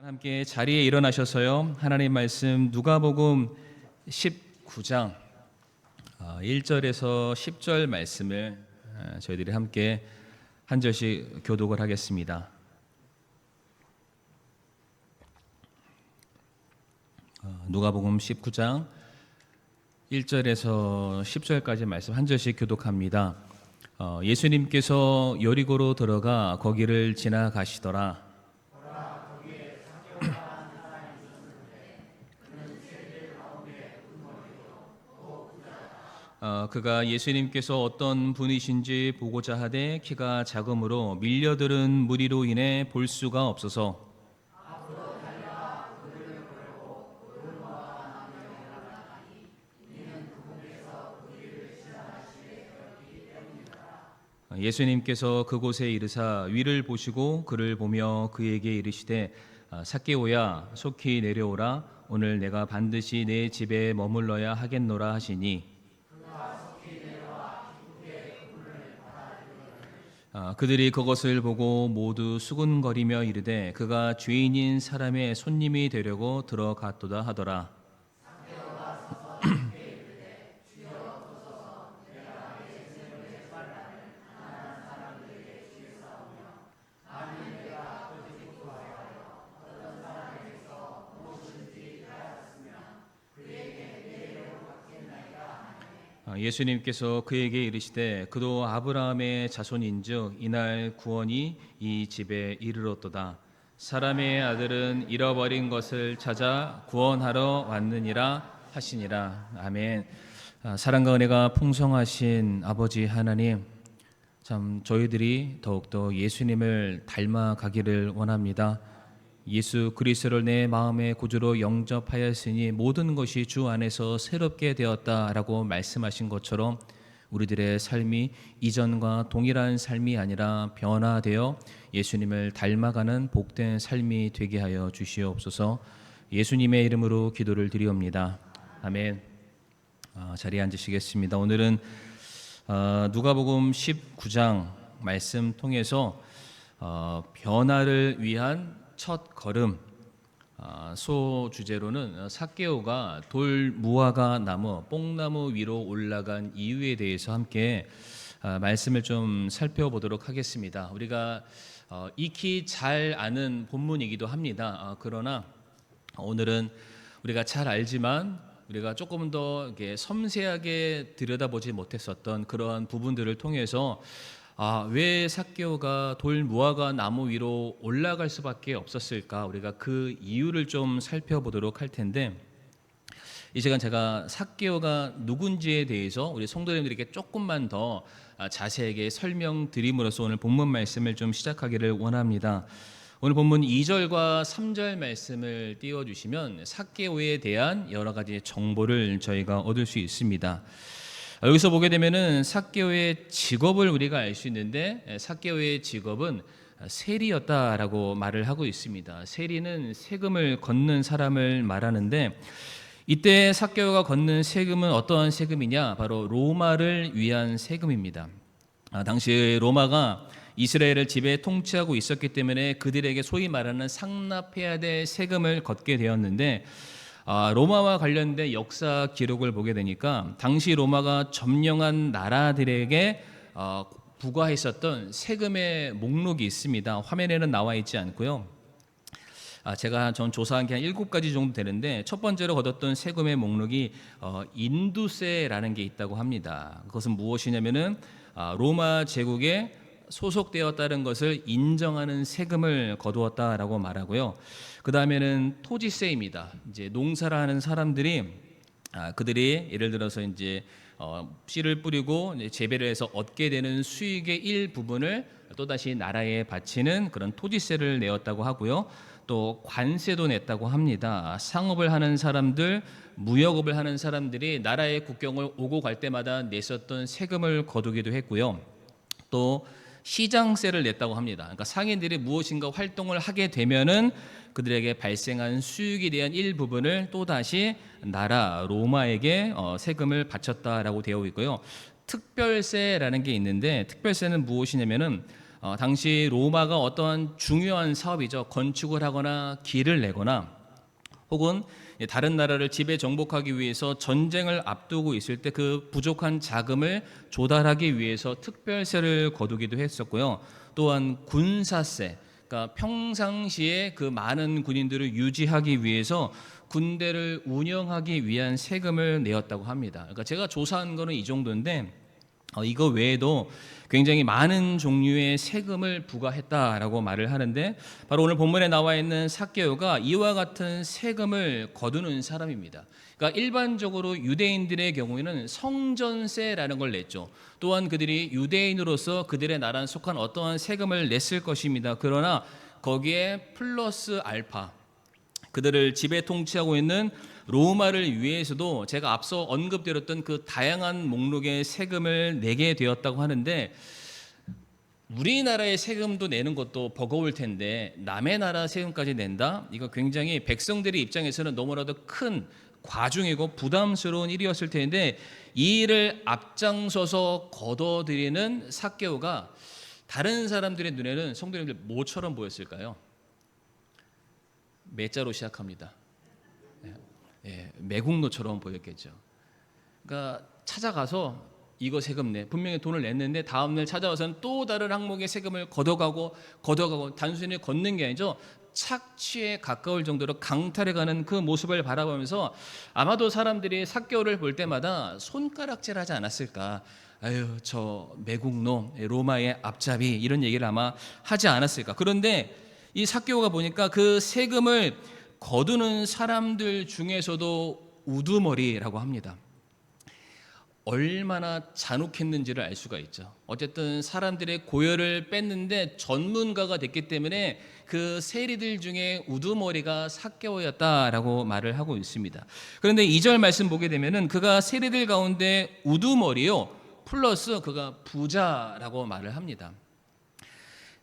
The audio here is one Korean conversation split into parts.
함께 자리에 일어나셔서요. 하나님 말씀 누가복음 19장 1절에서 10절 말씀을 저희들이 함께 한 절씩 교독을 하겠습니다. 누가복음 19장 1절에서 10절까지 말씀 한 절씩 교독합니다. 예수님께서 여리고로 들어가 거기를 지나가시더라. 그가 예수님께서 어떤 분이신지 보고자 하되 키가 작음으로 밀려들은 무리로 인해 볼 수가 없어서 예수님께서 그곳에 이르사 위를 보시고 그를 보며 그에게 이르시되 삭개오야 속히 내려오라 오늘 내가 반드시 내 집에 머물러야 하겠노라 하시니 그들이 그것을 보고 모두 수군거리며 이르되 그가 죄인인 사람의 손님이 되려고 들어갔도다 하더라. 예수님께서 그에게 이르시되 그도 아브라함의 자손인즉 이날 구원이 이 집에 이르렀도다. 사람의 아들은 잃어버린 것을 찾아 구원하러 왔느니라 하시니라. 아멘. 사랑과 은혜가 풍성하신 아버지 하나님, 참 저희들이 더욱더 예수님을 닮아가기를 원합니다. 예수 그리스도를 내 마음의 구주로 영접하였으니 모든 것이 주 안에서 새롭게 되었다라고 말씀하신 것처럼 우리들의 삶이 이전과 동일한 삶이 아니라 변화되어 예수님을 닮아가는 복된 삶이 되게 하여 주시옵소서. 예수님의 이름으로 기도를 드리옵니다. 아멘. 자리에 앉으시겠습니다. 오늘은 누가복음 19장 말씀 통해서 변화를 위한 첫 걸음 소 주제로는 삭개오가 돌 무화과 나무 뽕나무 위로 올라간 이유에 대해서 함께 말씀을 좀 살펴보도록 하겠습니다. 우리가 익히 잘 아는 본문이기도 합니다. 그러나 오늘은 우리가 잘 알지만 우리가 조금 더 이렇게 섬세하게 들여다보지 못했었던 그러한 부분들을 통해서 왜 삭개오가 돌 무화과 나무 위로 올라갈 수밖에 없었을까? 우리가 그 이유를 좀 살펴보도록 할 텐데, 이 시간 제가 삭개오가 누군지에 대해서 우리 성도님들에게 조금만 더 자세하게 설명드림으로써 오늘 본문 말씀을 좀 시작하기를 원합니다. 오늘 본문 2절과 3절 말씀을 띄워주시면 삭개오에 대한 여러 가지 정보를 저희가 얻을 수 있습니다. 여기서 보게 되면은 삭개오의 직업을 우리가 알 수 있는데 삭개오의 직업은 세리였다라고 말을 하고 있습니다. 세리는 세금을 걷는 사람을 말하는데 이때 삭개오가 걷는 세금은 어떠한 세금이냐? 바로 로마를 위한 세금입니다. 당시 로마가 이스라엘을 지배 통치하고 있었기 때문에 그들에게 소위 말하는 상납해야 될 세금을 걷게 되었는데 로마와 관련된 역사 기록을 보게 되니까 당시 로마가 점령한 나라들에게 부과했었던 세금의 목록이 있습니다. 화면에는 나와 있지 않고요. 제가 전 조사한 게 한 7가지 정도 되는데 첫 번째로 걷었던 세금의 목록이 인두세라는 게 있다고 합니다. 그것은 무엇이냐면은 로마 제국에 소속되었다는 것을 인정하는 세금을 거두었다라고 말하고요. 그 다음에는 토지세입니다. 이제 농사를 하는 사람들이 그들이 예를 들어서 이제 씨를 뿌리고 이제 재배를 해서 얻게 되는 수익의 일부분을 또다시 나라에 바치는 그런 토지세를 내었다고 하고요. 또 관세도 냈다고 합니다. 상업을 하는 사람들, 무역업을 하는 사람들이 나라의 국경을 오고 갈 때마다 냈었던 세금을 거두기도 했고요. 또 시장세를 냈다고 합니다. 그러니까 상인들이 무엇인가 활동을 하게 되면은 그들에게 발생한 수익에 대한 일부분을 또다시 나라 로마에게 세금을 바쳤다라고 되어 있고요. 특별세라는 게 있는데 특별세는 무엇이냐면은 당시 로마가 어떠한 중요한 사업이죠. 건축을 하거나 길을 내거나 혹은 다른 나라를 지배 정복하기 위해서 전쟁을 앞두고 있을 때 그 부족한 자금을 조달하기 위해서 특별세를 거두기도 했었고요. 또한 군사세, 그러니까 평상시에 그 많은 군인들을 유지하기 위해서 군대를 운영하기 위한 세금을 내었다고 합니다. 그러니까 제가 조사한 거는 이 정도인데 이거 외에도 굉장히 많은 종류의 세금을 부과했다라고 말을 하는데 바로 오늘 본문에 나와 있는 삭개오가 이와 같은 세금을 거두는 사람입니다. 그러니까 일반적으로 유대인들의 경우에는 성전세라는 걸 냈죠. 또한 그들이 유대인으로서 그들의 나라에 속한 어떠한 세금을 냈을 것입니다. 그러나 거기에 플러스 알파, 그들을 지배 통치하고 있는 로마를 위해서도 제가 앞서 언급드렸던 그 다양한 목록의 세금을 내게 되었다고 하는데, 우리나라의 세금도 내는 것도 버거울 텐데 남의 나라 세금까지 낸다? 이거 굉장히 백성들의 입장에서는 너무나도 큰 과중이고 부담스러운 일이었을 텐데, 이 일을 앞장서서 걷어들이는 삭개오가 다른 사람들의 눈에는, 성도님들, 뭐처럼 보였을까요? 매자로 시작합니다. 매국노처럼 보였겠죠. 그러니까 찾아가서 이거 세금 내, 분명히 돈을 냈는데 다음날 찾아와서는 또 다른 항목의 세금을 걷어가고 단순히 걷는 게 아니죠. 착취에 가까울 정도로 강탈해가는 그 모습을 바라보면서 아마도 사람들이 삭개오를 볼 때마다 손가락질하지 않았을까. 아유, 저 매국노, 로마의 앞잡이, 이런 얘기를 아마 하지 않았을까. 그런데 이 삭개오가 보니까 그 세금을 거두는 사람들 중에서도 우두머리라고 합니다. 얼마나 잔혹했는지를 알 수가 있죠. 어쨌든 사람들의 고열을 뺐는데 전문가가 됐기 때문에 그 세리들 중에 우두머리가 삭개오였다라고 말을 하고 있습니다. 그런데 2절 말씀 보게 되면은 그가 세리들 가운데 우두머리요 플러스 그가 부자라고 말을 합니다.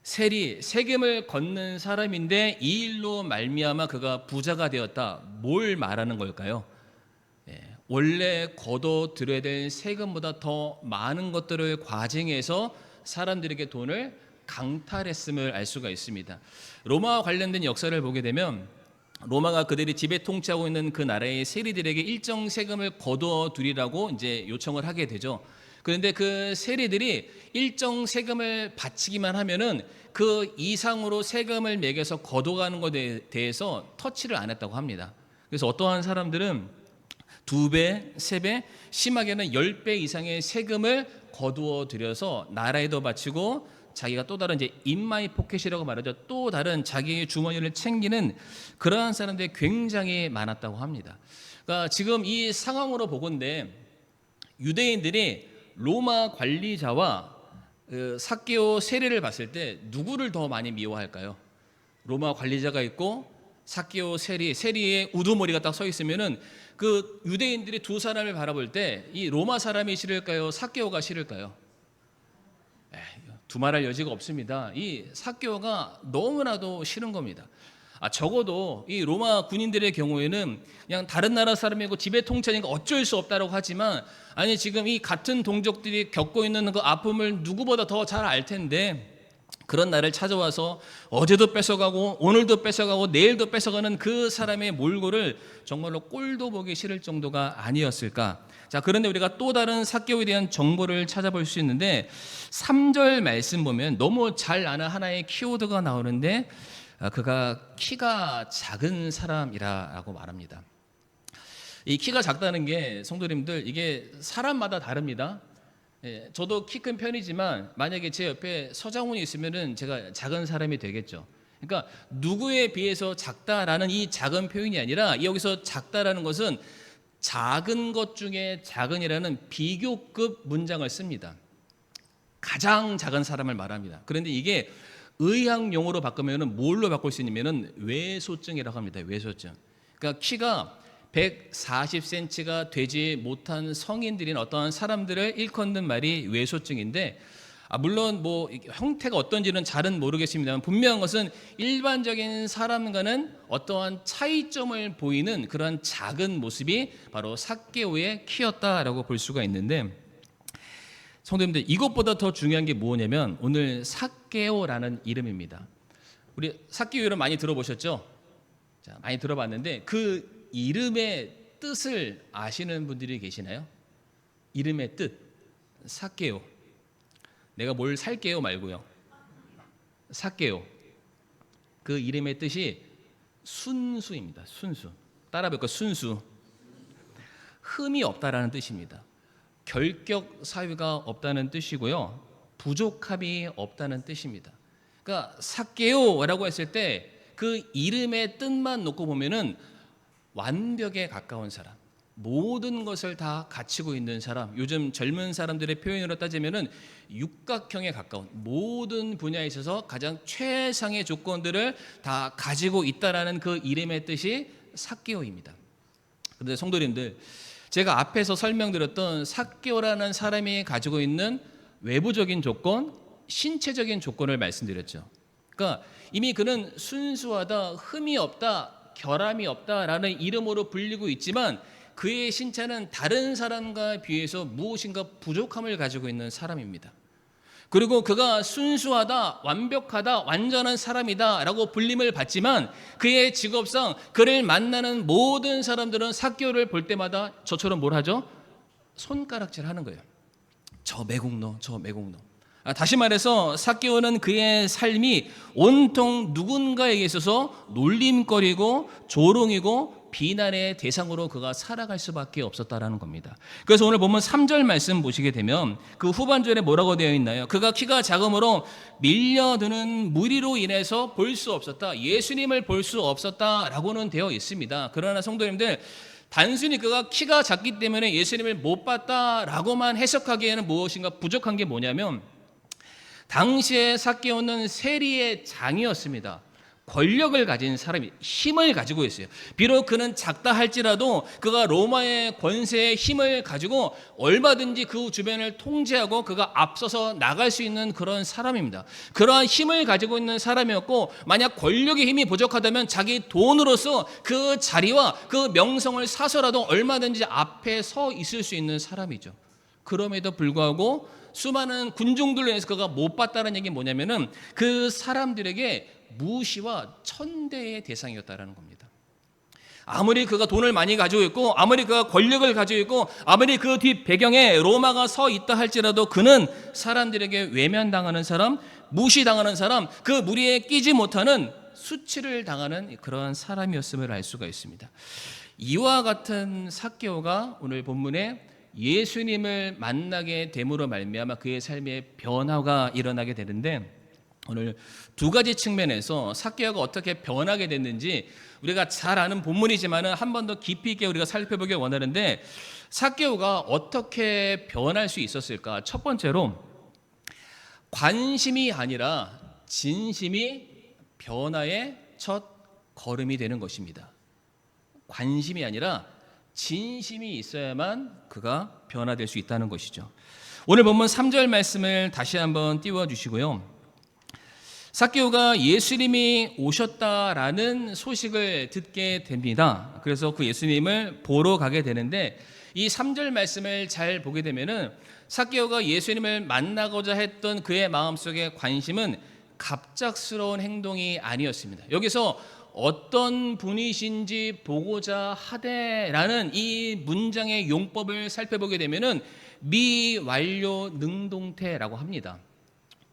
세리, 세금을 걷는 사람인데 이 일로 말미암아 그가 부자가 되었다. 뭘 말하는 걸까요? 원래 걷어들여야 될 세금보다 더 많은 것들을 과징해서 사람들에게 돈을 강탈했음을 알 수가 있습니다. 로마와 관련된 역사를 보게 되면 로마가 그들이 지배 통치하고 있는 그 나라의 세리들에게 일정 세금을 거둬들이라고 이제 요청을 하게 되죠. 그런데 그 세리들이 일정 세금을 바치기만 하면은 그 이상으로 세금을 매겨서 거둬가는 것에 대해서 터치를 안 했다고 합니다. 그래서 어떠한 사람들은 2배, 3배, 심하게는 10배 이상의 세금을 거두어 들여서 나라에도 바치고 자기가 또 다른 이제 인마이 포켓이라고 말하죠. 또 다른 자기의 주머니를 챙기는 그러한 사람들이 굉장히 많았다고 합니다. 그러니까 지금 이 상황으로 보건대 유대인들이 로마 관리자와 삭개오 세리를 봤을 때 누구를 더 많이 미워할까요? 로마 관리자가 있고 삭개오 세리의 우두머리가 딱 서 있으면은 그 유대인들이 두 사람을 바라볼 때 이 로마 사람이 싫을까요? 삭개오가 싫을까요? 두말할 여지가 없습니다. 이 삭개오가 너무나도 싫은 겁니다. 적어도 이 로마 군인들의 경우에는 그냥 다른 나라 사람이고 지배 통치니까 어쩔 수 없다고 하지만, 아니 지금 이 같은 동족들이 겪고 있는 그 아픔을 누구보다 더 잘 알 텐데 그런 나를 찾아와서 어제도 뺏어가고 오늘도 뺏어가고 내일도 뺏어가는 그 사람의 몰골을 정말로 꼴도 보기 싫을 정도가 아니었을까. 자, 그런데 우리가 또 다른 삭개오에 대한 정보를 찾아볼 수 있는데 3절 말씀 보면 너무 잘 아는 하나의 키워드가 나오는데 그가 키가 작은 사람이라고 말합니다. 이 키가 작다는 게 성도님들 이게 사람마다 다릅니다. 저도 키 큰 편이지만 만약에 제 옆에 서장훈이 있으면은 제가 작은 사람이 되겠죠. 그러니까 누구에 비해서 작다라는 이 작은 표현이 아니라 여기서 작다라는 것은 작은 것 중에 작은이라는 비교급 문장을 씁니다. 가장 작은 사람을 말합니다. 그런데 이게 의학 용어로 바꾸면은 뭘로 바꿀 수 있냐면은 외소증이라고 합니다. 외소증. 그러니까 키가 140cm가 되지 못한 성인들인 어떠한 사람들을 일컫는 말이 외소증인데, 물론 뭐 형태가 어떤지는 잘은 모르겠습니다만 분명한 것은 일반적인 사람과는 어떠한 차이점을 보이는 그런 작은 모습이 바로 삭개오의 키였다라고 볼 수가 있는데, 성도님들, 이것보다 더 중요한 게 뭐냐면 오늘 삭개오라는 이름입니다. 우리 삭개오 이름 많이 들어보셨죠? 자, 많이 들어봤는데 그 이름의 뜻을 아시는 분들이 계시나요? 이름의 뜻, 삭개오. 내가 뭘 살게요 말고요. 삭개오. 그 이름의 뜻이 순수입니다. 순수. 따라 볼까요? 순수. 흠이 없다라는 뜻입니다. 결격 사유가 없다는 뜻이고요. 부족함이 없다는 뜻입니다. 그러니까 삭개오라고 했을 때 그 이름의 뜻만 놓고 보면은 완벽에 가까운 사람, 모든 것을 다 갖추고 있는 사람, 요즘 젊은 사람들의 표현으로 따지면은 육각형에 가까운, 모든 분야에 있어서 가장 최상의 조건들을 다 가지고 있다라는 그 이름의 뜻이 삭개오입니다. 그런데 성도님들, 제가 앞에서 설명드렸던 삭개오라는 사람이 가지고 있는 외부적인 조건, 신체적인 조건을 말씀드렸죠. 그러니까 이미 그는 순수하다, 흠이 없다, 결함이 없다라는 이름으로 불리고 있지만 그의 신체는 다른 사람과 비해서 무엇인가 부족함을 가지고 있는 사람입니다. 그리고 그가 순수하다, 완벽하다, 완전한 사람이다 라고 불림을 받지만 그의 직업상 그를 만나는 모든 사람들은 삭개오를 볼 때마다 저처럼 뭘 하죠? 손가락질 하는 거예요. 저 매국노, 저 매국노. 다시 말해서 삭개오는 그의 삶이 온통 누군가에게 있어서 놀림거리고 조롱이고 비난의 대상으로 그가 살아갈 수밖에 없었다라는 겁니다. 그래서 오늘 보면 3절 말씀 보시게 되면 그 후반절에 뭐라고 되어 있나요? 그가 키가 작음으로 밀려드는 무리로 인해서 볼 수 없었다. 예수님을 볼 수 없었다라고는 되어 있습니다. 그러나 성도님들, 단순히 그가 키가 작기 때문에 예수님을 못 봤다라고만 해석하기에는 무엇인가 부족한 게 뭐냐면 당시에 삭개오는 세리의 장이었습니다. 권력을 가진 사람이, 힘을 가지고 있어요. 비록 그는 작다 할지라도 그가 로마의 권세의 힘을 가지고 얼마든지 그 주변을 통제하고 그가 앞서서 나갈 수 있는 그런 사람입니다. 그러한 힘을 가지고 있는 사람이었고, 만약 권력의 힘이 부족하다면 자기 돈으로서 그 자리와 그 명성을 사서라도 얼마든지 앞에 서 있을 수 있는 사람이죠. 그럼에도 불구하고 수많은 군중들로 인해서 그가 못 봤다는 얘기는 뭐냐면은 그 사람들에게 무시와 천대의 대상이었다라는 겁니다. 아무리 그가 돈을 많이 가지고 있고, 아무리 그가 권력을 가지고 있고, 아무리 그 뒷 배경에 로마가 서 있다 할지라도 그는 사람들에게 외면당하는 사람, 무시당하는 사람, 그 무리에 끼지 못하는 수치를 당하는 그러한 사람이었음을 알 수가 있습니다. 이와 같은 삭개오가 오늘 본문에 예수님을 만나게 됨으로 말미암아 그의 삶에 변화가 일어나게 되는데, 오늘 두 가지 측면에서 삭개오가 어떻게 변하게 됐는지 우리가 잘 아는 본문이지만은 한 번 더 깊이 있게 우리가 살펴보기 원하는데, 삭개오가 어떻게 변할 수 있었을까? 첫 번째로 관심이 아니라 진심이 변화의 첫 걸음이 되는 것입니다. 관심이 아니라 진심이 있어야만 그가 변화될 수 있다는 것이죠. 오늘 본문 3절 말씀을 다시 한번 띄워주시고요. 삭개오가 예수님이 오셨다라는 소식을 듣게 됩니다. 그래서 그 예수님을 보러 가게 되는데, 이 3절 말씀을 잘 보게 되면은 삭개오가 예수님을 만나고자 했던 그의 마음속의 관심은 갑작스러운 행동이 아니었습니다. 여기서 어떤 분이신지 보고자 하되라는 이 문장의 용법을 살펴보게 되면은 미완료 능동태라고 합니다.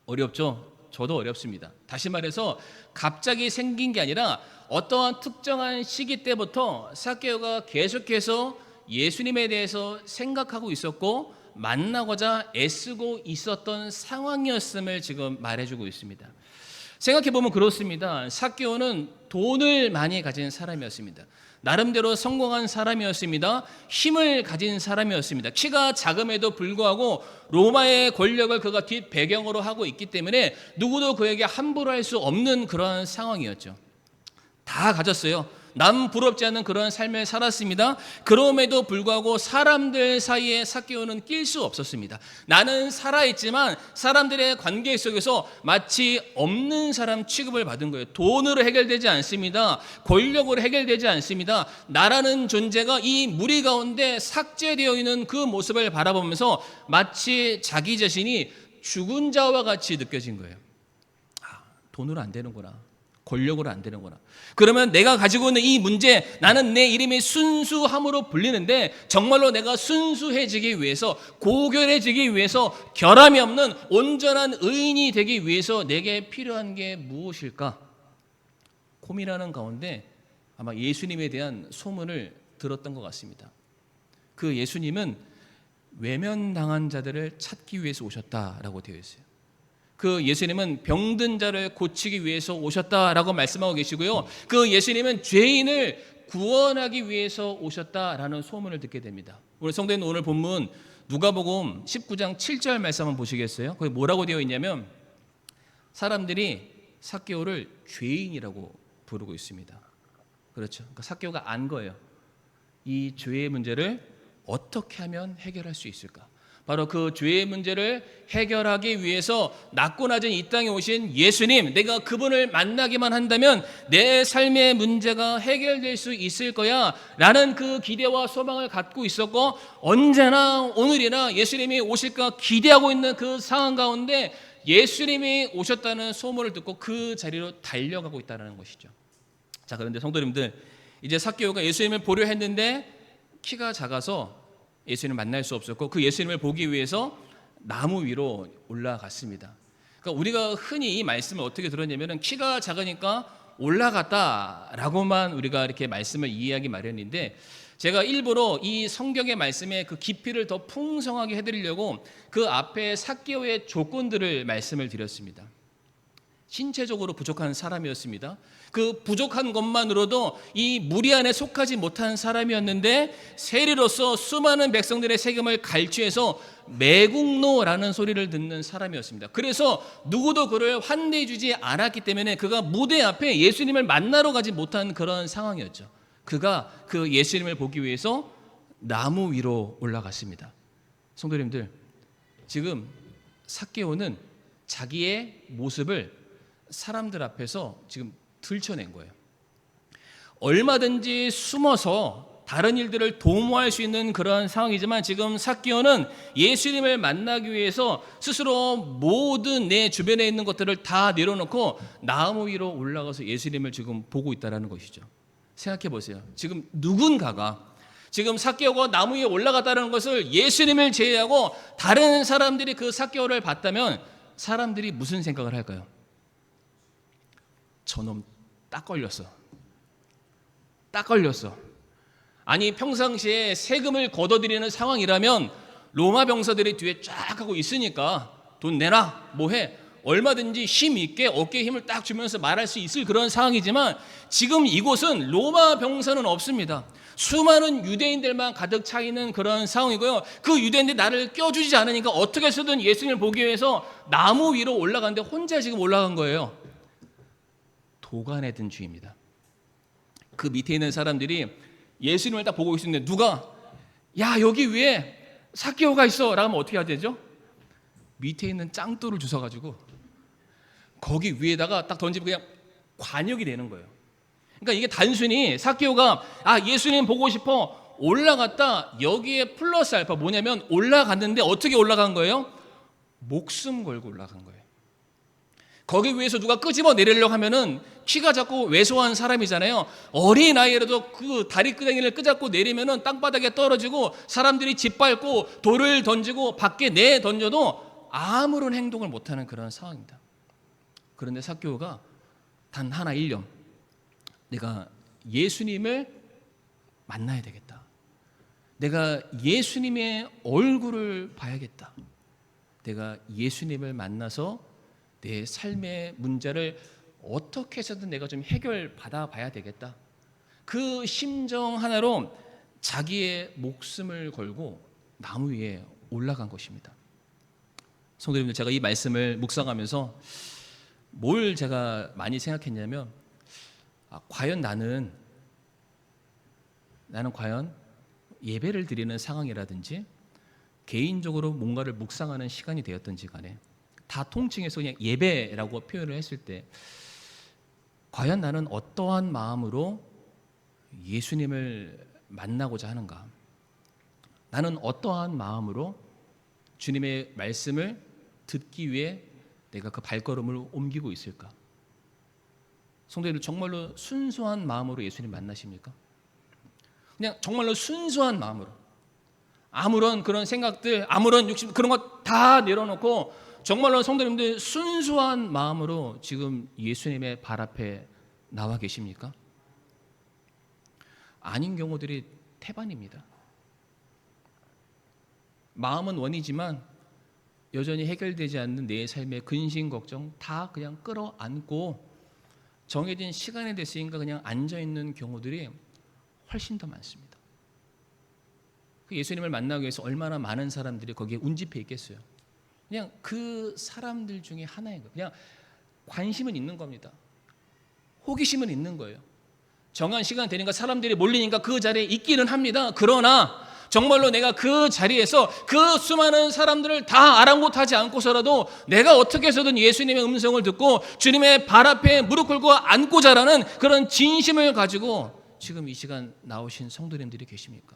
어렵죠? 저도 어렵습니다. 다시 말해서 갑자기 생긴 게 아니라 어떠한 특정한 시기 때부터 삭개오가 계속해서 예수님에 대해서 생각하고 있었고 만나고자 애쓰고 있었던 상황이었음을 지금 말해주고 있습니다. 생각해보면 그렇습니다. 삭개오는 돈을 많이 가진 사람이었습니다. 나름대로 성공한 사람이었습니다. 힘을 가진 사람이었습니다. 키가 작음에도 불구하고 로마의 권력을 그가 뒷 배경으로 하고 있기 때문에 누구도 그에게 함부로 할 수 없는 그런 상황이었죠. 다 가졌어요. 남 부럽지 않은 그런 삶을 살았습니다. 그럼에도 불구하고 사람들 사이에 삭개오는 낄 수 없었습니다. 나는 살아있지만 사람들의 관계 속에서 마치 없는 사람 취급을 받은 거예요. 돈으로 해결되지 않습니다. 권력으로 해결되지 않습니다. 나라는 존재가 이 무리 가운데 삭제되어 있는 그 모습을 바라보면서 마치 자기 자신이 죽은 자와 같이 느껴진 거예요. 돈으로 안 되는구나. 권력으로 안 되는구나. 그러면 내가 가지고 있는 이 문제, 나는 내 이름이 순수함으로 불리는데 정말로 내가 순수해지기 위해서, 고결해지기 위해서, 결함이 없는 온전한 의인이 되기 위해서 내게 필요한 게 무엇일까? 고민하는 가운데 아마 예수님에 대한 소문을 들었던 것 같습니다. 그 예수님은 외면당한 자들을 찾기 위해서 오셨다라고 되어 있어요. 그 예수님은 병든 자를 고치기 위해서 오셨다라고 말씀하고 계시고요. 그 예수님은 죄인을 구원하기 위해서 오셨다라는 소문을 듣게 됩니다. 오늘 성도님, 오늘 본문 누가복음 19장 7절 말씀 한번 보시겠어요? 거기 뭐라고 되어 있냐면 사람들이 삭개오를 죄인이라고 부르고 있습니다. 그렇죠. 그러니까 삭개오가 안 거예요. 이 죄의 문제를 어떻게 하면 해결할 수 있을까? 바로 그 죄의 문제를 해결하기 위해서 낮고 낮은 이 땅에 오신 예수님, 내가 그분을 만나기만 한다면 내 삶의 문제가 해결될 수 있을 거야 라는 그 기대와 소망을 갖고 있었고, 언제나 오늘이나 예수님이 오실까 기대하고 있는 그 상황 가운데 예수님이 오셨다는 소문을 듣고 그 자리로 달려가고 있다는 것이죠. 자, 그런데 성도님들, 이제 삭개오가 예수님을 보려 했는데 키가 작아서 예수님을 만날 수 없었고, 그 예수님을 보기 위해서 나무 위로 올라갔습니다. 그러니까 우리가 흔히 이 말씀을 어떻게 들었냐면 키가 작으니까 올라갔다라고만 우리가 이렇게 말씀을 이해하기 마련인데, 제가 일부러 이 성경의 말씀의 그 깊이를 더 풍성하게 해드리려고 그 앞에 삭개오의 조건들을 말씀을 드렸습니다. 신체적으로 부족한 사람이었습니다. 그 부족한 것만으로도 이 무리 안에 속하지 못한 사람이었는데 세리로서 수많은 백성들의 세금을 갈취해서 매국노라는 소리를 듣는 사람이었습니다. 그래서 누구도 그를 환대해 주지 않았기 때문에 그가 무대 앞에 예수님을 만나러 가지 못한 그런 상황이었죠. 그가 그 예수님을 보기 위해서 나무 위로 올라갔습니다. 성도님들, 지금 삭개오는 자기의 모습을 사람들 앞에서 지금 들춰낸 거예요. 얼마든지 숨어서 다른 일들을 도모할 수 있는 그런 상황이지만 지금 삭개오는 예수님을 만나기 위해서 스스로 모든 내 주변에 있는 것들을 다 내려놓고 나무 위로 올라가서 예수님을 지금 보고 있다는 것이죠. 생각해 보세요. 지금 누군가가 지금 삭개오가 나무 위에 올라갔다는 것을 예수님을 제외하고 다른 사람들이 그 삭개오를 봤다면 사람들이 무슨 생각을 할까요? 저놈 딱 걸렸어. 딱 걸렸어. 아니, 평상시에 세금을 걷어들이는 상황이라면 로마 병사들이 뒤에 쫙 하고 있으니까 돈 내라, 뭐해, 얼마든지 힘 있게 어깨에 힘을 딱 주면서 말할 수 있을 그런 상황이지만 지금 이곳은 로마 병사는 없습니다. 수많은 유대인들만 가득 차 있는 그런 상황이고요. 그 유대인들이 나를 껴주지 않으니까 어떻게 해서든 예수님을 보기 위해서 나무 위로 올라갔는데 혼자 지금 올라간 거예요. 도간에 든 쥐입니다. 그 밑에 있는 사람들이 예수님을 딱 보고 있는데 누가 야, 여기 위에 삭개오가 있어 라고 하면 어떻게 해야 되죠? 밑에 있는 짱돌을 주워가지고 거기 위에다가 딱 던지면 그냥 관역이 되는 거예요. 그러니까 이게 단순히 삭개오가 예수님 보고 싶어 올라갔다, 여기에 플러스 알파 뭐냐면 올라갔는데 어떻게 올라간 거예요? 목숨 걸고 올라간 거예요. 거기 위해서 누가 끄집어 내리려고 하면은 키가 작고 왜소한 사람이잖아요. 어린 아이라도 그 다리 끄댕이를 끄잡고 내리면은 땅바닥에 떨어지고 사람들이 짓밟고 돌을 던지고 밖에 내 던져도 아무런 행동을 못하는 그런 상황입니다. 그런데 삭개오가 단 하나 일념, 내가 예수님을 만나야 되겠다. 내가 예수님의 얼굴을 봐야겠다. 내가 예수님을 만나서 내 삶의 문제를 어떻게 해서든 내가 좀 해결받아 봐야 되겠다. 그 심정 하나로 자기의 목숨을 걸고 나무 위에 올라간 것입니다. 성도님들, 제가 이 말씀을 묵상하면서 뭘 제가 많이 생각했냐면 과연 나는 나는 과연 예배를 드리는 상황이라든지 개인적으로 뭔가를 묵상하는 시간이 되었던지 간에 다 통칭해서 그냥 예배라고 표현을 했을 때 과연 나는 어떠한 마음으로 예수님을 만나고자 하는가? 나는 어떠한 마음으로 주님의 말씀을 듣기 위해 내가 그 발걸음을 옮기고 있을까? 성도님들 정말로 순수한 마음으로 예수님 만나십니까? 그냥 정말로 순수한 마음으로 아무런 그런 생각들, 아무런 욕심 그런 거 다 내려놓고 정말로 성도님들 순수한 마음으로 지금 예수님의 발 앞에 나와 계십니까? 아닌 경우들이 태반입니다. 마음은 원이지만 여전히 해결되지 않는 내 삶의 근심 걱정 다 그냥 끌어안고 정해진 시간이 됐으니까 그냥 앉아있는 경우들이 훨씬 더 많습니다. 예수님을 만나기 위해서 얼마나 많은 사람들이 거기에 운집해 있겠어요. 그냥 그 사람들 중에 하나인 거예요. 그냥 관심은 있는 겁니다. 호기심은 있는 거예요. 정한 시간 되니까 사람들이 몰리니까 그 자리에 있기는 합니다. 그러나 정말로 내가 그 자리에서 그 수많은 사람들을 다 아랑곳하지 않고서라도 내가 어떻게 해서든 예수님의 음성을 듣고 주님의 발 앞에 무릎 꿇고 앉고 자라는 그런 진심을 가지고 지금 이 시간 나오신 성도님들이 계십니까?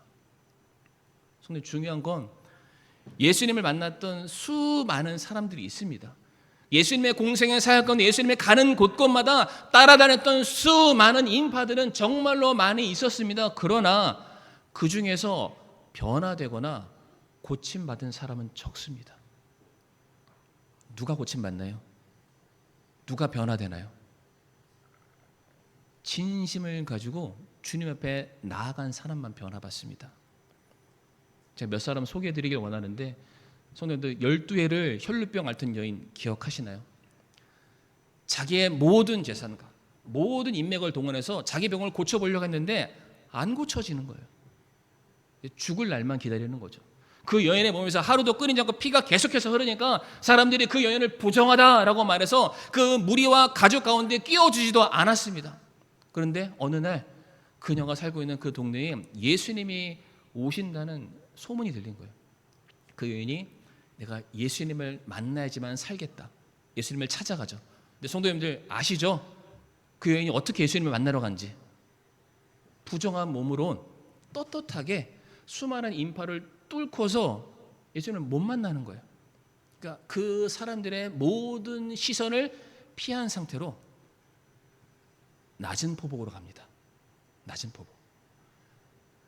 성도님, 중요한 건 예수님을 만났던 수많은 사람들이 있습니다. 예수님의 공생의 사역 가운데 예수님의 가는 곳곳마다 따라다녔던 수많은 인파들은 정말로 많이 있었습니다. 그러나 그 중에서 변화되거나 고침받은 사람은 적습니다. 누가 고침받나요? 누가 변화되나요? 진심을 가지고 주님 앞에 나아간 사람만 변화받습니다. 제가 몇 사람 소개해드리길 원하는데 성도님들 12회를 혈루병 앓던 여인 기억하시나요? 자기의 모든 재산과 모든 인맥을 동원해서 자기 병을 고쳐보려고 했는데 안 고쳐지는 거예요. 죽을 날만 기다리는 거죠. 그 여인의 몸에서 하루도 끊이지 않고 피가 계속해서 흐르니까 사람들이 그 여인을 부정하다라고 말해서 그 무리와 가족 가운데 끼워주지도 않았습니다. 그런데 어느 날 그녀가 살고 있는 그 동네에 예수님이 오신다는 소문이 들린 거예요. 그 여인이 내가 예수님을 만나야지만 살겠다. 예수님을 찾아가죠. 근데 성도님들 아시죠? 그 여인이 어떻게 예수님을 만나러 간지. 부정한 몸으로 떳떳하게 수많은 인파를 뚫고서 예수님을 못 만나는 거예요. 그러니까 그 사람들의 모든 시선을 피한 상태로 낮은 포복으로 갑니다. 낮은 포복.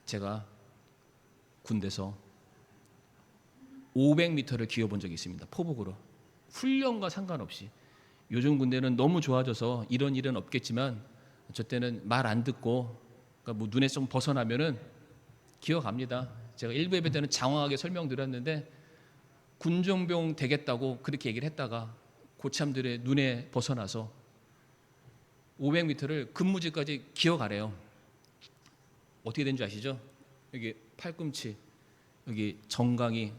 제가 군대에서 500m를 기어본 적이 있습니다. 포복으로. 훈련과 상관없이. 요즘 군대는 너무 좋아져서 이런 일은 없겠지만 저 때는 말 안 듣고 그러니까 뭐 눈에 좀 벗어나면은 기어갑니다. 제가 1부 예배 때는 장황하게 설명드렸는데 군종병 되겠다고 그렇게 얘기를 했다가 고참들의 눈에 벗어나서 500m를 근무지까지 기어가래요. 어떻게 된지 아시죠? 여기 팔꿈치, 여기 정강이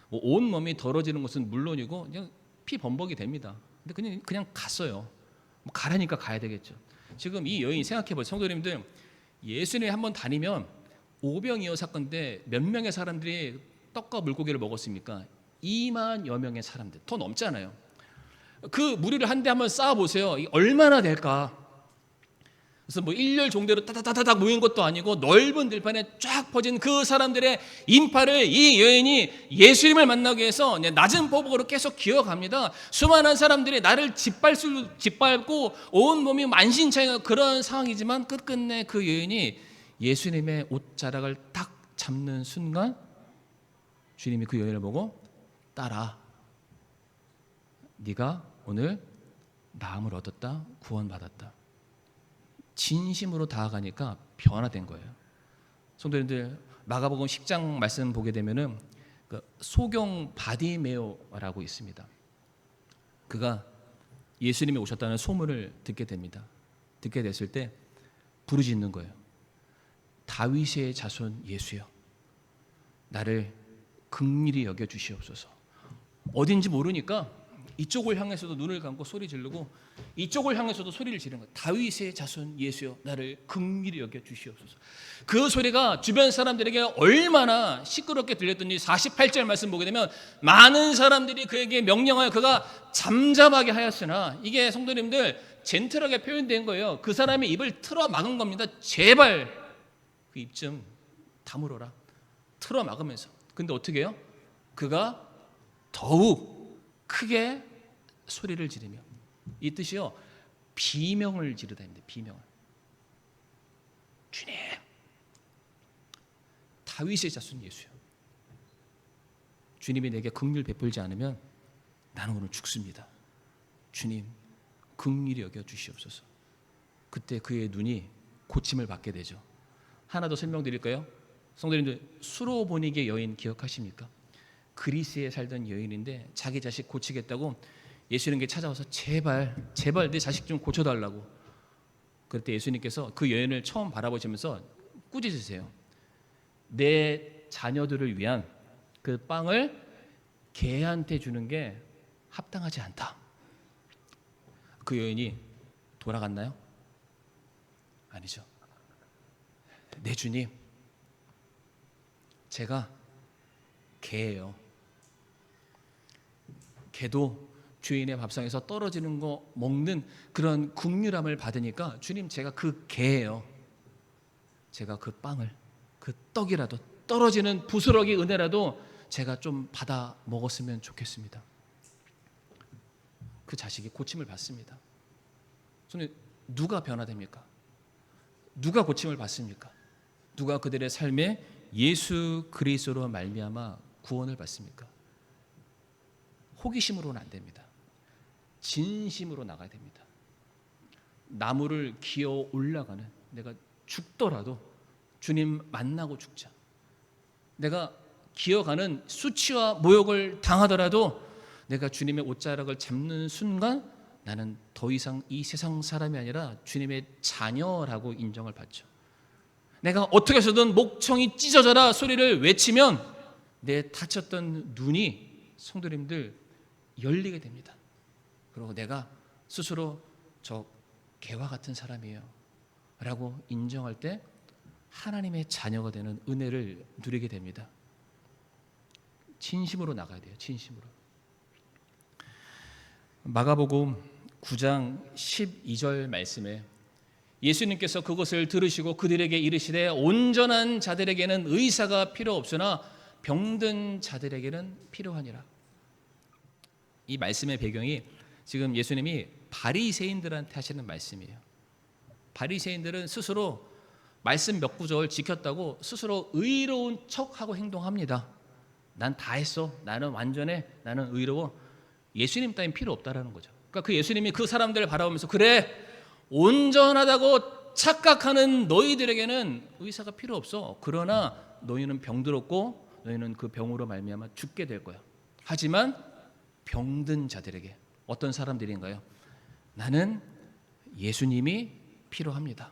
뭐 온 몸이 더러지는 것은 물론이고 그냥 피 범벅이 됩니다. 근데 그냥 갔어요. 뭐 가라니까 가야 되겠죠. 지금 이 여인이 생각해보세요. 성도님들, 예수님이 한번 다니면 오병이어 사건 때 몇 명의 사람들이 떡과 물고기를 먹었습니까? 2만여 명의 사람들, 더 넘잖아요. 그 무리를 한데 한번 쌓아보세요. 얼마나 될까? 그래서 뭐 일렬 종대로 따다다다닥 모인 것도 아니고 넓은 들판에 쫙 퍼진 그 사람들의 인파를 이 여인이 예수님을 만나기 위해서 낮은 포복으로 계속 기어갑니다. 수많은 사람들이 나를 짓밟고 온 몸이 만신창이가 그런 상황이지만 끝끝내 그 여인이 예수님의 옷자락을 딱 잡는 순간 주님이 그 여인을 보고 따라, 네가 오늘 나음을 얻었다, 구원받았다. 진심으로 다가가니까 변화된 거예요. 성도님들, 마가복음 10장 말씀 보게 되면은 그 소경 바디메오라고 있습니다. 그가 예수님이 오셨다는 소문을 듣게 됩니다. 듣게 됐을 때 부르짖는 거예요. 다윗의 자손 예수여, 나를 긍휼히 여겨 주시옵소서. 어딘지 모르니까 이쪽을 향해서도 눈을 감고 소리 지르고 이쪽을 향해서도 소리를 지르는 거예요. 다윗의 자손 예수여 나를 긍휼히 여겨 주시옵소서. 그 소리가 주변 사람들에게 얼마나 시끄럽게 들렸던지 48절 말씀 보게 되면 많은 사람들이 그에게 명령하여 그가 잠잠하게 하였으나, 이게 성도님들 젠틀하게 표현된 거예요. 그 사람의 입을 틀어 막은 겁니다. 제발 그 입 좀 다물어라. 틀어 막으면서. 근데 어떻게 해요? 그가 더욱 크게 소리를 지르며, 이 뜻이요 비명을 지르다입니다. 비명을. 주님, 다윗의 자손 예수요, 주님이 내게 긍휼 베풀지 않으면 나는 오늘 죽습니다. 주님 긍휼히 여겨 주시옵소서. 그때 그의 눈이 고침을 받게 되죠. 하나 더 설명드릴까요? 성도님들, 수로보니게 여인 기억하십니까? 그리스에 살던 여인인데 자기 자식 고치겠다고 예수님께 찾아와서 제발 내 자식 좀 고쳐달라고. 그럴 때 예수님께서 그 여인을 처음 바라보시면서 꾸짖으세요. 내 자녀들을 위한 그 빵을 개한테 주는 게 합당하지 않다. 그 여인이 돌아갔나요? 아니죠. 네 주님, 제가 개예요. 개도 주인의 밥상에서 떨어지는 거 먹는 그런 긍휼함을 받으니까 주님, 제가 그 개예요. 제가 그 빵을, 그 떡이라도, 떨어지는 부스러기 은혜라도 제가 좀 받아 먹었으면 좋겠습니다. 그 자식이 고침을 받습니다. 손님, 누가 변화됩니까? 누가 고침을 받습니까? 누가 그들의 삶에 예수 그리스도로 말미암아 구원을 받습니까? 호기심으로는 안 됩니다. 진심으로 나가야 됩니다. 나무를 기어 올라가는, 내가 죽더라도 주님 만나고 죽자. 내가 기어가는 수치와 모욕을 당하더라도 내가 주님의 옷자락을 잡는 순간 나는 더 이상 이 세상 사람이 아니라 주님의 자녀라고 인정을 받죠. 내가 어떻게 해서든 목청이 찢어져라 소리를 외치면 내 다쳤던 눈이, 성도님들, 열리게 됩니다. 그리고 내가 스스로 저 개와 같은 사람이에요 라고 인정할 때 하나님의 자녀가 되는 은혜를 누리게 됩니다. 진심으로 나가야 돼요. 진심으로. 마가복음 9장 12절 말씀에 예수님께서 그것을 들으시고 그들에게 이르시되 온전한 자들에게는 의사가 필요 없으나 병든 자들에게는 필요하니라. 이 말씀의 배경이 지금 예수님이 바리새인들한테 하시는 말씀이에요. 바리새인들은 스스로 말씀 몇 구절 지켰다고 스스로 의로운 척하고 행동합니다. 난 다 했어. 나는 완전해. 나는 의로워. 예수님 따윈 필요 없다라는 거죠. 그러니까 그 예수님이 그 사람들을 바라보면서 그래, 온전하다고 착각하는 너희들에게는 의사가 필요 없어. 그러나 너희는 병들었고 너희는 그 병으로 말미암아 죽게 될 거야. 하지만 병든 자들에게, 어떤 사람들인가요? 나는 예수님이 필요합니다.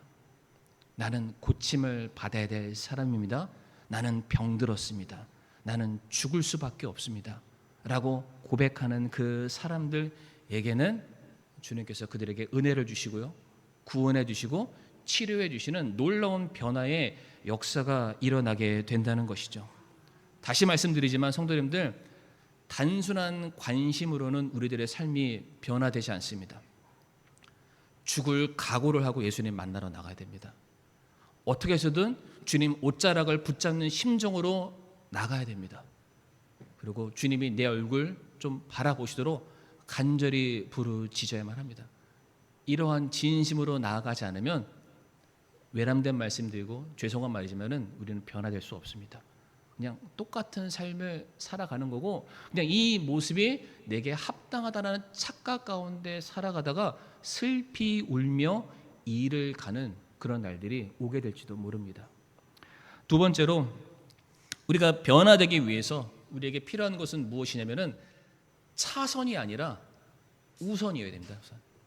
나는 고침을 받아야 될 사람입니다. 나는 병들었습니다. 나는 죽을 수밖에 없습니다. 라고 고백하는 그 사람들에게는 주님께서 그들에게 은혜를 주시고요, 구원해 주시고 치료해 주시는 놀라운 변화의 역사가 일어나게 된다는 것이죠. 다시 말씀드리지만 성도님들, 단순한 관심으로는 우리들의 삶이 변화되지 않습니다. 죽을 각오를 하고 예수님 만나러 나가야 됩니다. 어떻게 해서든 주님 옷자락을 붙잡는 심정으로 나가야 됩니다. 그리고 주님이 내 얼굴 좀 바라보시도록 간절히 부르짖어야만 합니다. 이러한 진심으로 나아가지 않으면 외람된 말씀드리고 죄송한 말이지만은 우리는 변화될 수 없습니다. 그냥 똑같은 삶을 살아가는 거고, 그냥 이 모습이 내게 합당하다는 착각 가운데 살아가다가 슬피 울며 일을 가는 그런 날들이 오게 될지도 모릅니다. 두 번째로, 우리가 변화되기 위해서 우리에게 필요한 것은 무엇이냐면은 차선이 아니라 우선이어야 됩니다.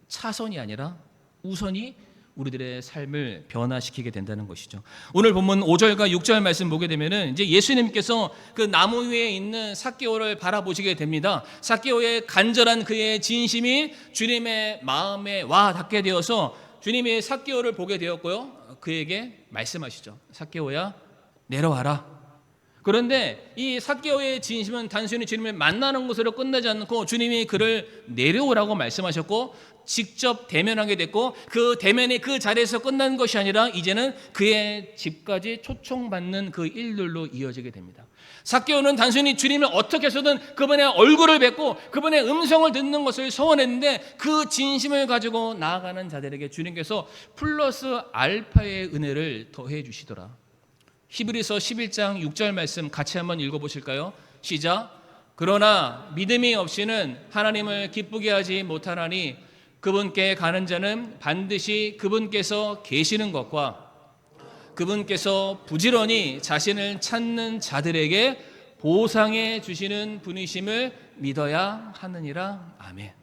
차선이 아니라 우선이 우리들의 삶을 변화시키게 된다는 것이죠. 오늘 본문 5절과 6절 말씀 보게 되면은 이제 예수님께서 그 나무 위에 있는 삭개오를 바라보시게 됩니다. 삭개오의 간절한 그의 진심이 주님의 마음에 와 닿게 되어서 주님이 삭개오를 보게 되었고요. 그에게 말씀하시죠. 삭개오야, 내려와라. 그런데 이 삭개오의 진심은 단순히 주님을 만나는 것으로 끝나지 않고 주님이 그를 내려오라고 말씀하셨고 직접 대면하게 됐고 그 대면이 그 자리에서 끝난 것이 아니라 이제는 그의 집까지 초청받는 그 일들로 이어지게 됩니다. 삭개오는 단순히 주님을 어떻게 해서든 그분의 얼굴을 뵙고 그분의 음성을 듣는 것을 소원했는데 그 진심을 가지고 나아가는 자들에게 주님께서 플러스 알파의 은혜를 더해 주시더라. 히브리서 11장 6절 말씀 같이 한번 읽어보실까요? 시작. 그러나 믿음이 없이는 하나님을 기쁘게 하지 못하나니 그분께 가는 자는 반드시 그분께서 계시는 것과 그분께서 부지런히 자신을 찾는 자들에게 보상해 주시는 분이심을 믿어야 하느니라. 아멘.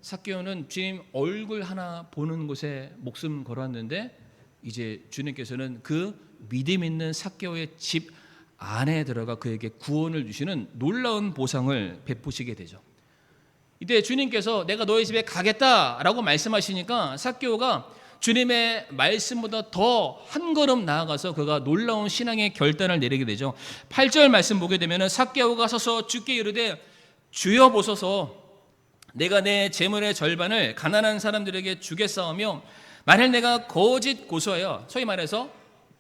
삭개오는 주님 얼굴 하나 보는 곳에 목숨 걸었는데 이제 주님께서는 그 믿음 있는 삭개오의 집 안에 들어가 그에게 구원을 주시는 놀라운 보상을 베푸시게 되죠. 이때 주님께서 내가 너희 집에 가겠다라고 말씀하시니까 삭개오가 주님의 말씀보다 더 한 걸음 나아가서 그가 놀라운 신앙의 결단을 내리게 되죠. 8절 말씀 보게 되면 삭개오가 서서 주께 이르되 주여 보소서 내가 내 재물의 절반을 가난한 사람들에게 주겠사오며 만일 내가 거짓 고소하여 소위 말해서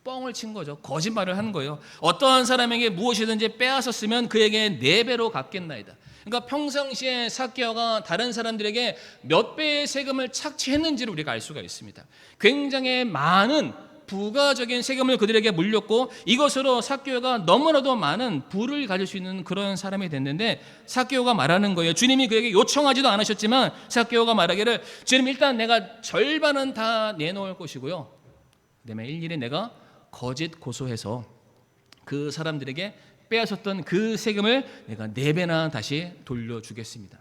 뻥을 친 거죠. 거짓말을 한 거예요. 어떠한 사람에게 무엇이든지 빼앗았으면 그에게 4배로 갚겠나이다. 그러니까 평상시에 삭개오가 다른 사람들에게 몇 배의 세금을 착취했는지를 우리가 알 수가 있습니다. 굉장히 많은 부가적인 세금을 그들에게 물렸고 이것으로 삭개오가 너무나도 많은 부를 가질 수 있는 그런 사람이 됐는데 삭개오가 말하는 거예요. 주님이 그에게 요청하지도 않으셨지만 삭개오가 말하기를 주님 일단 내가 절반은 다 내놓을 것이고요. 그다음에 일일이 내가 거짓 고소해서 그 사람들에게 빼앗았던 그 세금을 내가 4배나 다시 돌려주겠습니다.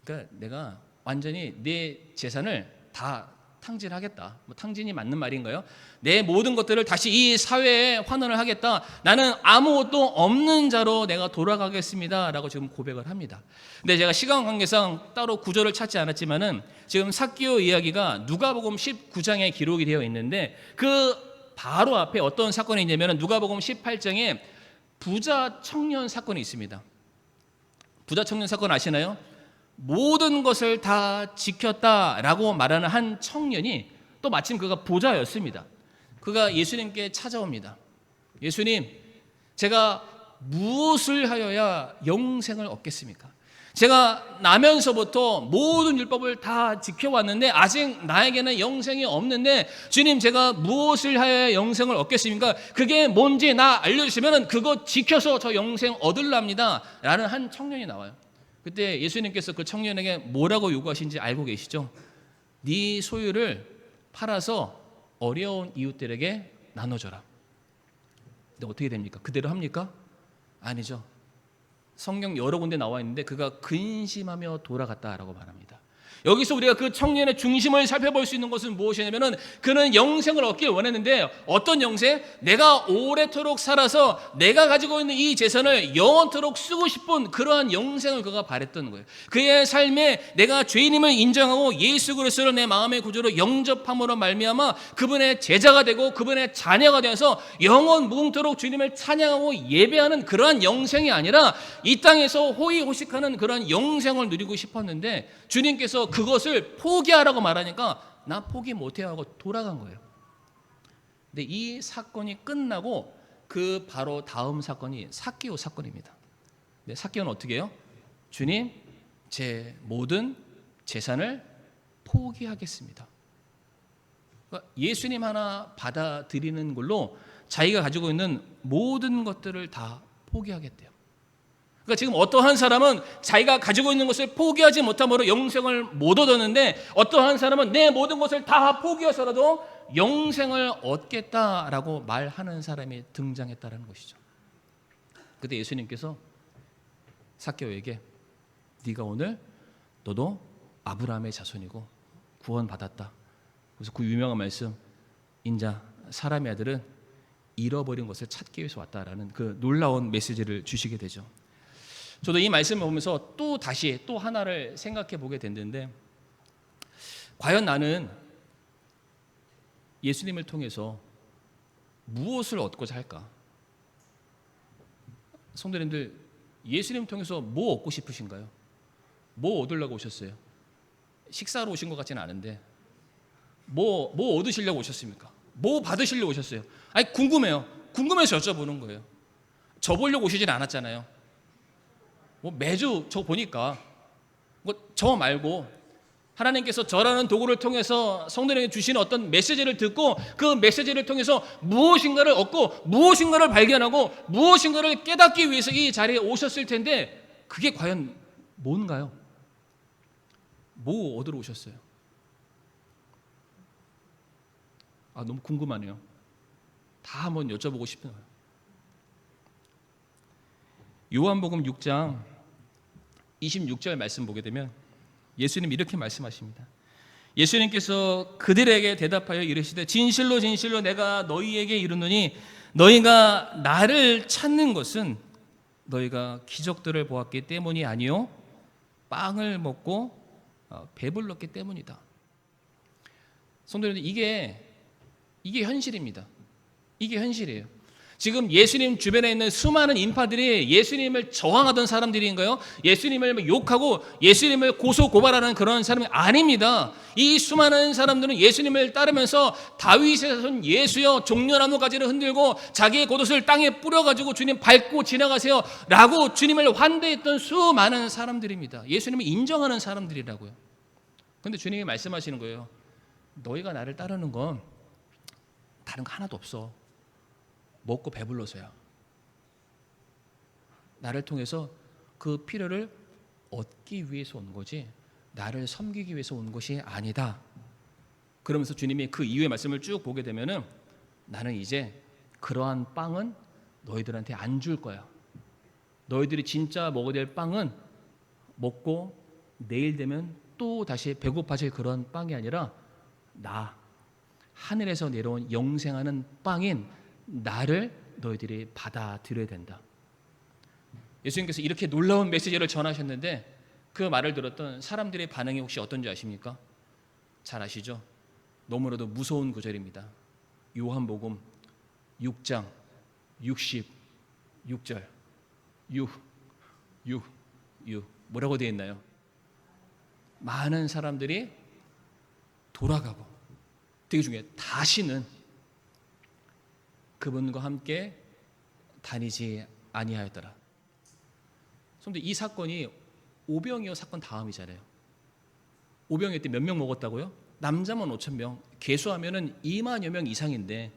그러니까 내가 완전히 내 재산을 다 탕진하겠다. 탕진이 맞는 말인가요? 내 모든 것들을 다시 이 사회에 환원을 하겠다. 나는 아무것도 없는 자로 내가 돌아가겠습니다. 라고 지금 고백을 합니다. 근데 제가 시간 관계상 따로 구절을 찾지 않았지만은 지금 삭개오 이야기가 누가복음 19장에 기록이 되어 있는데 그 바로 앞에 어떤 사건이 있냐면 누가복음 18장에 부자 청년 사건이 있습니다. 부자 청년 사건 아시나요? 모든 것을 다 지켰다라고 말하는 한 청년이 또 마침 그가 부자였습니다. 그가 예수님께 찾아옵니다. 예수님, 제가 무엇을 하여야 영생을 얻겠습니까? 제가 나면서부터 모든 율법을 다 지켜왔는데 아직 나에게는 영생이 없는데 주님 제가 무엇을 하여야 영생을 얻겠습니까? 그게 뭔지 나 알려주시면 그거 지켜서 저 영생 얻으랍니다 라는 한 청년이 나와요. 그때 예수님께서 그 청년에게 뭐라고 요구하신지 알고 계시죠? 네 소유를 팔아서 어려운 이웃들에게 나눠줘라. 근데 어떻게 됩니까? 그대로 합니까? 아니죠. 성경 여러 군데 나와 있는데 그가 근심하며 돌아갔다라고 말합니다. 여기서 우리가 그 청년의 중심을 살펴볼 수 있는 것은 무엇이냐면 그는 영생을 얻길 원했는데 어떤 영생? 내가 오래도록 살아서 내가 가지고 있는 이 재산을 영원토록 쓰고 싶은 그러한 영생을 그가 바랬던 거예요. 그의 삶에 내가 죄인임을 인정하고 예수 그리스도를 내 마음의 구주로 영접함으로 말미암아 그분의 제자가 되고 그분의 자녀가 되어서 영원 무궁토록 주님을 찬양하고 예배하는 그러한 영생이 아니라 이 땅에서 호의호식하는 그러한 영생을 누리고 싶었는데 주님께서 그것을 포기하라고 말하니까 나 포기 못해요 하고 돌아간 거예요. 근데 이 사건이 끝나고 그 바로 다음 사건이 삭개오 사건입니다. 근데 삭개오는 어떻게 해요? 주님, 제 모든 재산을 포기하겠습니다. 그러니까 예수님 하나 받아들이는 걸로 자기가 가지고 있는 모든 것들을 다 포기하겠대요. 그러니까 지금 어떠한 사람은 자기가 가지고 있는 것을 포기하지 못함으로 영생을 못 얻었는데 어떠한 사람은 내 모든 것을 다 포기해서라도 영생을 얻겠다라고 말하는 사람이 등장했다는 것이죠. 그때 예수님께서 삭개오에게 네가 오늘 너도 아브라함의 자손이고 구원받았다. 그래서 그 유명한 말씀, 인자 사람의 아들은 잃어버린 것을 찾기 위해서 왔다라는 그 놀라운 메시지를 주시게 되죠. 저도 이 말씀을 보면서 또 다시 또 하나를 생각해 보게 됐는데, 과연 나는 예수님을 통해서 무엇을 얻고자 할까? 성도님들, 예수님 통해서 뭐 얻고 싶으신가요? 뭐 얻으려고 오셨어요? 식사로 오신 것 같지는 않은데 뭐 얻으시려고 오셨습니까? 뭐 받으시려고 오셨어요? 아니, 궁금해요. 궁금해서 여쭤보는 거예요. 저 보려고 오시진 않았잖아요. 뭐 매주 저 보니까 뭐 저 말고 하나님께서 저라는 도구를 통해서 성도님에게 주시는 어떤 메시지를 듣고 그 메시지를 통해서 무엇인가를 얻고 무엇인가를 발견하고 무엇인가를 깨닫기 위해서 이 자리에 오셨을 텐데, 그게 과연 뭔가요? 뭐 얻으러 오셨어요? 너무 궁금하네요. 다 한번 여쭤보고 싶은 거예요. 요한복음 6장 26절 말씀 보게 되면 예수님 이렇게 말씀하십니다. 예수님께서 그들에게 대답하여 이르시되 진실로 진실로 내가 너희에게 이르노니 너희가 나를 찾는 것은 너희가 기적들을 보았기 때문이 아니요 빵을 먹고 배불렀기 때문이다. 성도님들, 이게 현실입니다. 이게 현실이에요. 지금 예수님 주변에 있는 수많은 인파들이 예수님을 저항하던 사람들인가요? 예수님을 욕하고 예수님을 고소고발하는 그런 사람이 아닙니다. 이 수많은 사람들은 예수님을 따르면서 다윗의 자손 예수여 종려나무 가지를 흔들고 자기의 겉옷을 땅에 뿌려가지고 주님 밟고 지나가세요 라고 주님을 환대했던 수많은 사람들입니다. 예수님을 인정하는 사람들이라고요. 그런데 주님이 말씀하시는 거예요. 너희가 나를 따르는 건 다른 거 하나도 없어. 먹고 배불러서야. 나를 통해서 그 필요를 얻기 위해서 온 거지 나를 섬기기 위해서 온 것이 아니다. 그러면서 주님이 그 이후의 말씀을 쭉 보게 되면은 나는 이제 그러한 빵은 너희들한테 안 줄 거야. 너희들이 진짜 먹어야 될 빵은 먹고 내일 되면 또 다시 배고파질 그런 빵이 아니라 나, 하늘에서 내려온 영생하는 빵인 나를 너희들이 받아들여야 된다. 예수님께서 이렇게 놀라운 메시지를 전하셨는데 그 말을 들었던 사람들의 반응이 혹시 어떤지 아십니까? 잘 아시죠? 너무나도 무서운 구절입니다. 요한복음 6장 66절 뭐라고 되어 있나요? 많은 사람들이 돌아가고, 되게 중요해요. 다시는 그분과 함께 다니지 아니하였더라. 그런데 이 사건이 오병이어 사건 다음이잖아요. 오병이어 때 몇 명 먹었다고요? 남자만 5,000명, 계수하면은 2만여 명 이상인데,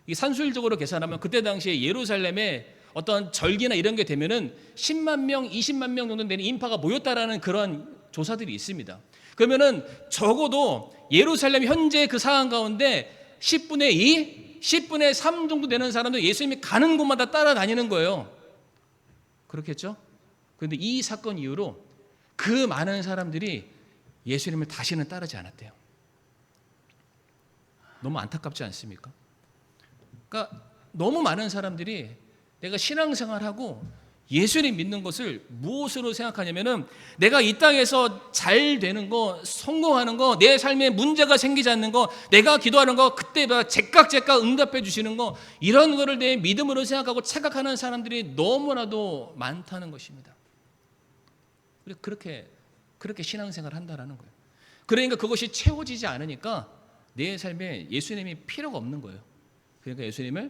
이 산술적으로 계산하면 그때 당시에 예루살렘에 어떤 절기나 이런 게 되면은 10만 명, 20만 명 정도 되는 인파가 모였다라는 그런 조사들이 있습니다. 그러면은 적어도 예루살렘 현재 그 상황 가운데 10분의 2, 10분의 3 정도 되는 사람들 예수님이 가는 곳마다 따라다니는 거예요. 그렇겠죠? 그런데 이 사건 이후로 그 많은 사람들이 예수님을 다시는 따르지 않았대요. 너무 안타깝지 않습니까? 그러니까 너무 많은 사람들이 내가 신앙생활하고 예수님 믿는 것을 무엇으로 생각하냐면은 내가 이 땅에서 잘 되는 거, 성공하는 거, 내 삶에 문제가 생기지 않는 거, 내가 기도하는 거 그때 제깍 응답해 주시는 거, 이런 거를 내 믿음으로 생각하고 착각하는 사람들이 너무나도 많다는 것입니다. 그렇게 신앙생활을 한다라는 거예요. 그러니까 그것이 채워지지 않으니까 내 삶에 예수님이 필요가 없는 거예요. 그러니까 예수님을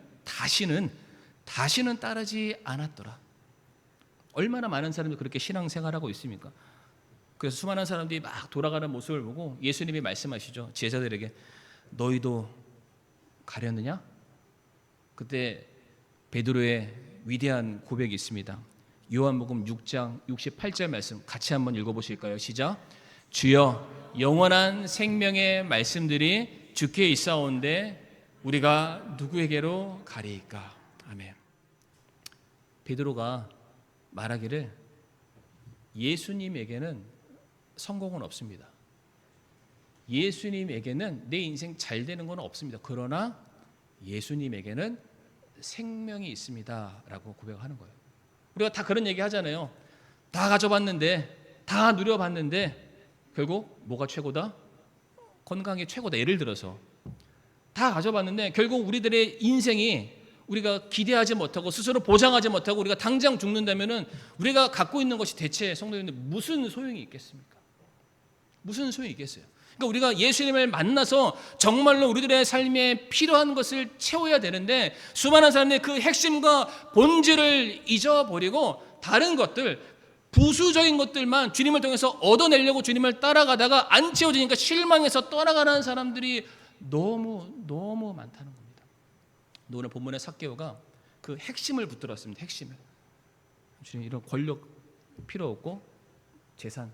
다시는 따르지 않았더라. 얼마나 많은 사람들이 그렇게 신앙생활하고 있습니까? 그래서 수많은 사람들이 막 돌아가는 모습을 보고 예수님이 말씀하시죠. 제자들에게 너희도 가렸느냐? 그때 베드로의 위대한 고백이 있습니다. 요한복음 6장 68절 말씀 같이 한번 읽어보실까요? 시작. 주여 영원한 생명의 말씀들이 주께 있사온데 우리가 누구에게로 가리이까? 아멘. 베드로가 말하기를 예수님에게는 성공은 없습니다. 예수님에게는 내 인생 잘 되는 건 없습니다. 그러나 예수님에게는 생명이 있습니다 라고 고백하는 거예요. 우리가 다 그런 얘기 하잖아요. 다 가져봤는데, 다 누려봤는데 결국 뭐가 최고다? 건강이 최고다. 예를 들어서 다 가져봤는데 결국 우리들의 인생이 우리가 기대하지 못하고 스스로 보장하지 못하고 우리가 당장 죽는다면은 우리가 갖고 있는 것이 대체 성도님들 무슨 소용이 있겠습니까? 무슨 소용이 있겠어요? 그러니까 우리가 예수님을 만나서 정말로 우리들의 삶에 필요한 것을 채워야 되는데 수많은 사람들이 그 핵심과 본질을 잊어버리고 다른 것들, 부수적인 것들만 주님을 통해서 얻어내려고 주님을 따라가다가 안 채워지니까 실망해서 떠나가는 사람들이 너무 많다는 겁니다. 오늘 본문의 삭개오가 그 핵심을 붙들었습니다. 핵심을. 주님, 이런 권력 필요 없고 재산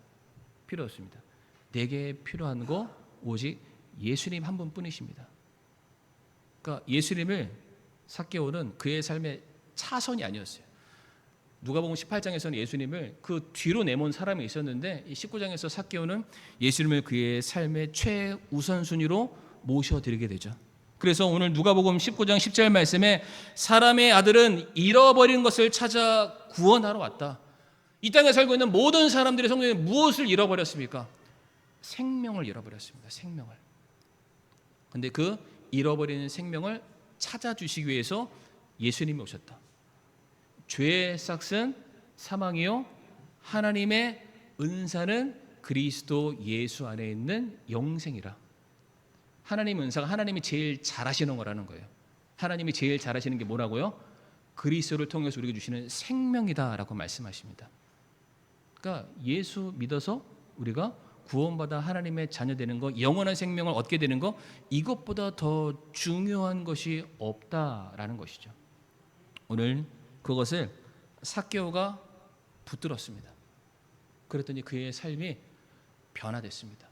필요 없습니다. 내게 필요한 거 오직 예수님 한 분뿐이십니다. 그러니까 예수님을 삭개오는 그의 삶의 차선이 아니었어요. 누가복음 18장에서는 예수님을 그 뒤로 내몬 사람이 있었는데 이 19장에서 삭개오는 예수님을 그의 삶의 최우선순위로 모셔드리게 되죠. 그래서 오늘 누가복음 19장 10절 말씀에 사람의 아들은 잃어버린 것을 찾아 구원하러 왔다. 이 땅에 살고 있는 모든 사람들의 성도는 무엇을 잃어버렸습니까? 생명을 잃어버렸습니다. 생명을. 근데 그 잃어버리는 생명을 찾아주시기 위해서 예수님이 오셨다. 죄의 싹은 사망이요 하나님의 은사는 그리스도 예수 안에 있는 영생이라. 하나님 은사가 하나님이 제일 잘하시는 거라는 거예요. 하나님이 제일 잘하시는 게 뭐라고요? 그리스도를 통해서 우리에게 주시는 생명이다라고 말씀하십니다. 그러니까 예수 믿어서 우리가 구원받아 하나님의 자녀 되는 거, 영원한 생명을 얻게 되는 거, 이것보다 더 중요한 것이 없다라는 것이죠. 오늘 그것을 삭개오가 붙들었습니다. 그랬더니 그의 삶이 변화됐습니다.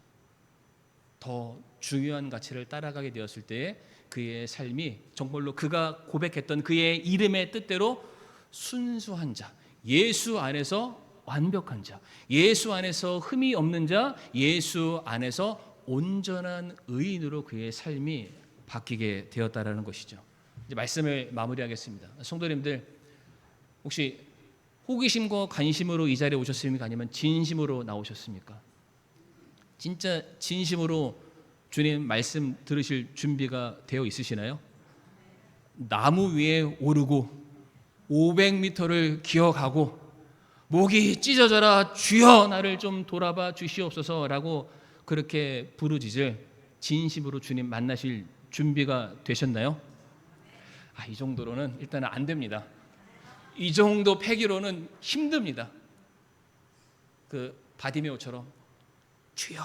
더 중요한 가치를 따라가게 되었을 때에 그의 삶이 정말로 그가 고백했던 그의 이름의 뜻대로 순수한 자, 예수 안에서 완벽한 자, 예수 안에서 흠이 없는 자, 예수 안에서 온전한 의인으로 그의 삶이 바뀌게 되었다라는 것이죠. 이제 말씀을 마무리하겠습니다. 성도님들, 혹시 호기심과 관심으로 이 자리에 오셨습니까? 아니면 진심으로 나오셨습니까? 진짜 진심으로 주님 말씀 들으실 준비가 되어 있으시나요? 나무 위에 오르고 500m를 기어가고 목이 찢어져라 주여 나를 좀 돌아봐 주시옵소서라고 그렇게 부르짖을 진심으로 주님 만나실 준비가 되셨나요? 이 정도로는 일단은 안 됩니다. 이 정도 패기로는 힘듭니다. 그 바디메오처럼 주여,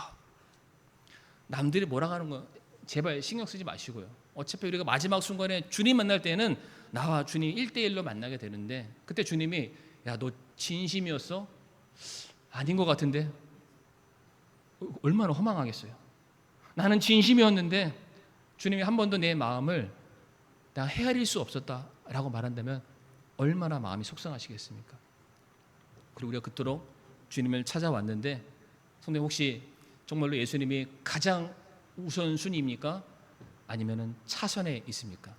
남들이 뭐라 하는 거 제발 신경 쓰지 마시고요. 어차피 우리가 마지막 순간에 주님 만날 때는 나와 주님 1대1로 만나게 되는데 그때 주님이 야, 너 진심이었어? 아닌 것 같은데? 얼마나 허망하겠어요. 나는 진심이었는데 주님이 한 번도 내 마음을 내가 헤아릴 수 없었다라고 말한다면 얼마나 마음이 속상하시겠습니까? 그리고 우리가 그토록 주님을 찾아왔는데 성도님, 혹시 정말로 예수님이 가장 우선순위입니까? 아니면 차선에 있습니까?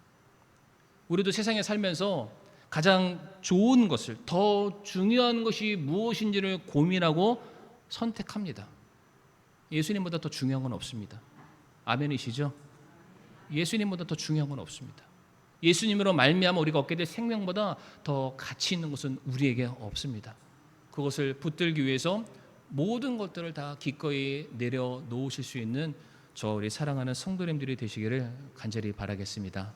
우리도 세상에 살면서 가장 좋은 것을, 더 중요한 것이 무엇인지를 고민하고 선택합니다. 예수님보다 더 중요한 건 없습니다. 아멘이시죠? 예수님보다 더 중요한 건 없습니다. 예수님으로 말미암아 우리가 얻게 될 생명보다 더 가치 있는 것은 우리에게 없습니다. 그것을 붙들기 위해서 모든 것들을 다 기꺼이 내려놓으실 수 있는 저 우리 사랑하는 성도님들이 되시기를 간절히 바라겠습니다.